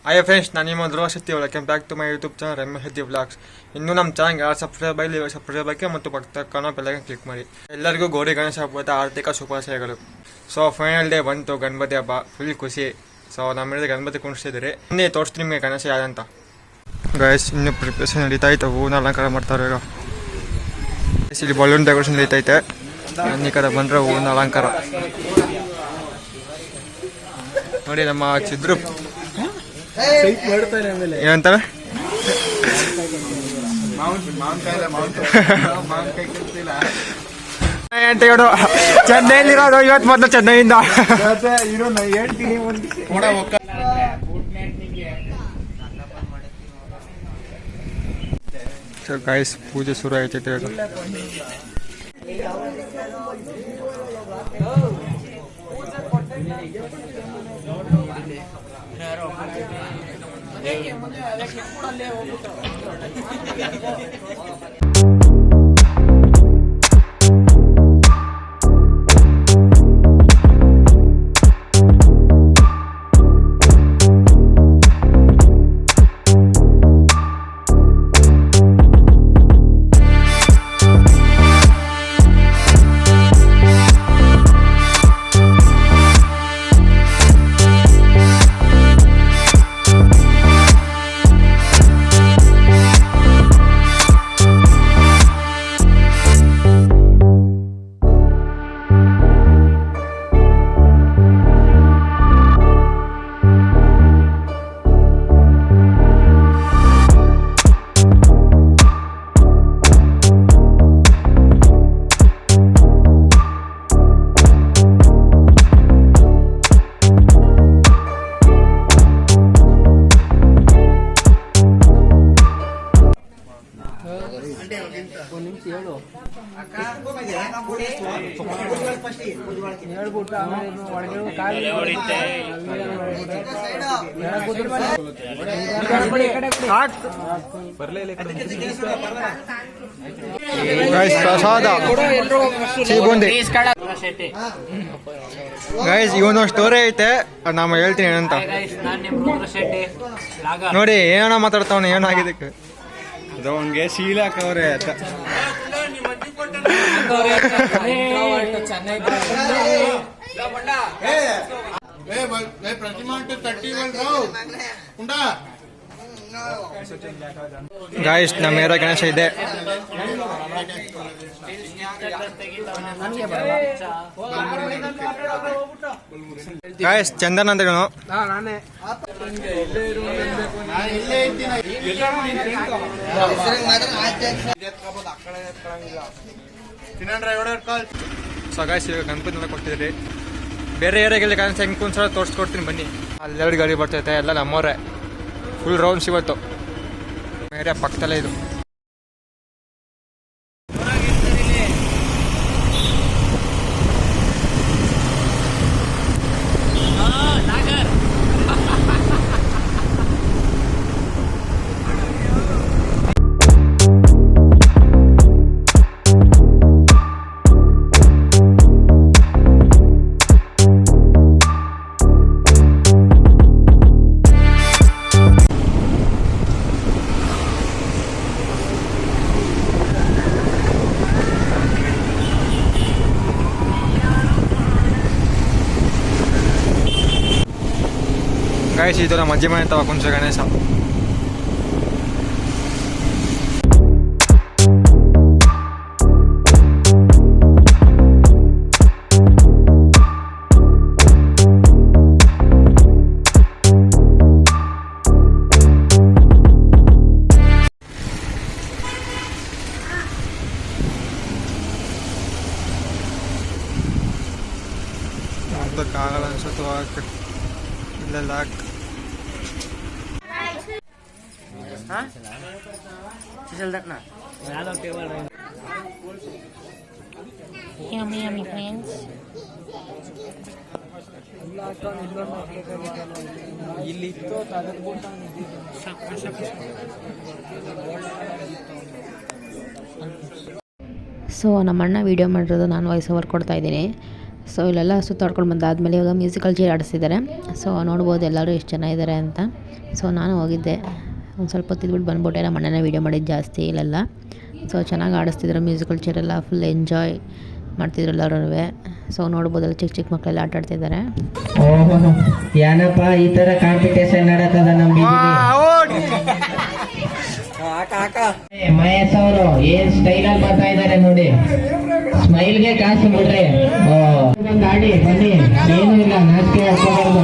Hi friends, ನಾನು ನಿಮ್ಮ Dhruva Shetty. Welcome back to my YouTube channel Ramya Shetty vlogs. ಇನ್ನೂ ನಮ್ಮ ಚಾನಲ್ಗೆ ಯಾರು ಸಬ್ಸ್ಕ್ರೈಬ್ ಆಗಿ ಮತ್ತು ಪಕ್ಕ ಕಾಣೋ ಬೆಲ್ಲೈಕನ್ ಕ್ಲಿಕ್ ಮಾಡಿ. ಎಲ್ಲರಿಗೂ ಗೌರಿ ಗಣೇಶ ಹಬ್ಬದ ಆರ್ಥಿಕ ಶುಭಾಶಯಗಳು. ಸೊ ಫೈನಲ್ ಡೇ ಬಂತು, ಗಣಪತಿ ಹಬ್ಬ, ಫುಲ್ ಖುಷಿ. ಸೊ ನಮ್ಮ ಗಣಪತಿ ಕುಣಿಸ್ತಿದ್ದಾರೆ. ಇನ್ನೇ ತೋರಿಸ್ತೀನಿ ನಿಮಗೆ ಗಣೇಶ ಯಾರಂತ. ಗೈಸ್, ಇನ್ನೂ ಪ್ರಿಪ್ರೇಷನ್ ನಡೀತಾ ಇತ್ತು, ಹೂವಿನ ಅಲಂಕಾರ ಮಾಡ್ತಾರೆ ಈಗ. ಇಲ್ಲಿ ಬಲೂನ್ ಡೆಕೋರೇಷನ್ ನಡೀತೈತೆ. ಈ ಕಡೆ ಬಂದರೆ ಹೂವಿನ ಅಲಂಕಾರ ನೋಡಿ. ನಮ್ಮ ಚಿದ್ರು ಏನಂತಾರೆ, ಅಂತ ಹೇಳು. ಚೆನ್ನೈಲಿರೋದು ಇವತ್ತು ಮೊದಲು ಚೆನ್ನೈಯಿಂದ ಗಾಯ್ಸ್, ಪೂಜೆ ಶುರು ಆಯ್ತೈತೆ ಈಗ. ಪ್ರಸಾದ ಗೈಸ್, ಇವನು ಸ್ಟೋರಿ ಐತೆ, ನಾನು ಹೇಳ್ತೀನಿ ಏನಂತ ನೋಡಿ. ಏನೋ ಮಾತಾಡ್ತಾವನು, ಏನಾಗಿದ್ದಕ್ಕೆ ಅವನಿಗೆ ಶೀಲ ಹಾಕವ್ರೆ ಅಂತ. ಗಾಯ್ಸ್, ನಮ್ಮ ಏರ ಗಣೇಶ ಇದೆ. ಗಾಯ್ಸ್, ಚಂದನ್ ಅಂತ ಹೇಳೋನು. ಸೊ ಗಾಯ್ಸ್, ಈಗ ಗಣಪತಿ ಕೊಡ್ತಿದ್ರಿ. ಬೇರೆ ಏರಿಯಾಗೆಲ್ಲ ಗಣೇಶ ಹೆಂಗೆ ಒಂದ್ಸಲ ತೋರಿಸ್ಕೊಡ್ತೀನಿ ಬನ್ನಿ. ಅಲ್ಲೆರಡು ಗಾಡಿ ಬರ್ತೈತೆ, ಎಲ್ಲ ನಮ್ಮವರೇ. ಫುಲ್ ರೌಂಡ್ಸ್ ಇವತ್ತು. ಮೇರೆ ಪಕ್ಕದಲ್ಲೇ ಇದು. ಗಾಯ್ಸ್, ಇದು ನಮ್ಮ ಅಜ್ಜಿ ಮನೆ ಅಂತ ಕುಂಚ ಗಣೇಶ. ಆಗಲ್ಲ ಅನ್ಸುತ್ತೆ, ಇಲ್ಲೆಲ್ಲ Yummy, yummy, friends. ಸೊ ನಮ್ಮಣ್ಣ ವೀಡಿಯೋ ಮಾಡಿರೋದು ನಾನು ವಾಯ್ಸ್ ಓವರ್ ಕೊಡ್ತಾ ಇದ್ದೀನಿ. ಸೊ ಇಲ್ಲೆಲ್ಲ ಸುತ್ತಾಡ್ಕೊಂಡು ಬಂದಾದಮೇಲೆ ಇವಾಗ ಮ್ಯೂಸಿಕಲ್ ಚೇರ್ ಆಡಿಸ್ತಿದ್ದಾರೆ. ಸೊ ನೋಡ್ಬೋದು ಎಲ್ಲರೂ ಎಷ್ಟು ಚೆನ್ನಾಗಿದ್ದಾರೆ ಅಂತ. ಸೊ ನಾನು ಹೋಗಿದ್ದೆ, ಒಂದು ಸ್ವಲ್ಪ ಹೊತ್ತಿದ್ಬಿಟ್ಟು ಬಂದ್ಬಿಟ್ಟೆ. ನಮ್ಮ ಅಣ್ಣನೇ ವೀಡಿಯೋ ಮಾಡಿದ್ದು ಜಾಸ್ತಿ ಇಲ್ಲೆಲ್ಲ. ಸೊ ಚೆನ್ನಾಗಿ ಆಡಿಸ್ತಿದ್ರು ಮ್ಯೂಸಿಕಲ್ ಚೇರೆಲ್ಲ, ಫುಲ್ ಎಂಜಾಯ್ ಮಾಡ್ತಿದ್ರು ಎಲ್ಲರೂ. ಸೊ ನೋಡ್ಬೋದಲ್ಲ ಚಿಕ್ಕ ಚಿಕ್ಕ ಮಕ್ಕಳೆಲ್ಲ ಆಟ ಆಡ್ತಿದ್ದಾರೆ. ಓಹೋ ಏನಪ್ಪ ಈ ತರ ಕಾಂಪಿಟೇಷನ್ ನಡೀತದ ನಮ್ಮ ಮಹೇಶ್ ಅವರು ಏನ್ ಸ್ಟೈಲ್ ಅಲ್ಲಿ ಬರ್ತಾ ಇದಾರೆ ನೋಡಿ. ಸ್ಮೈಲ್ಗೆ ಕಾಸು ಬಿಡ್ರಿ. ಆಡಿ ಬನ್ನಿ, ಏನು ಇಲ್ಲ ನಾಚಿಕೆ ಹಾಕೋಬಾರ್ದು.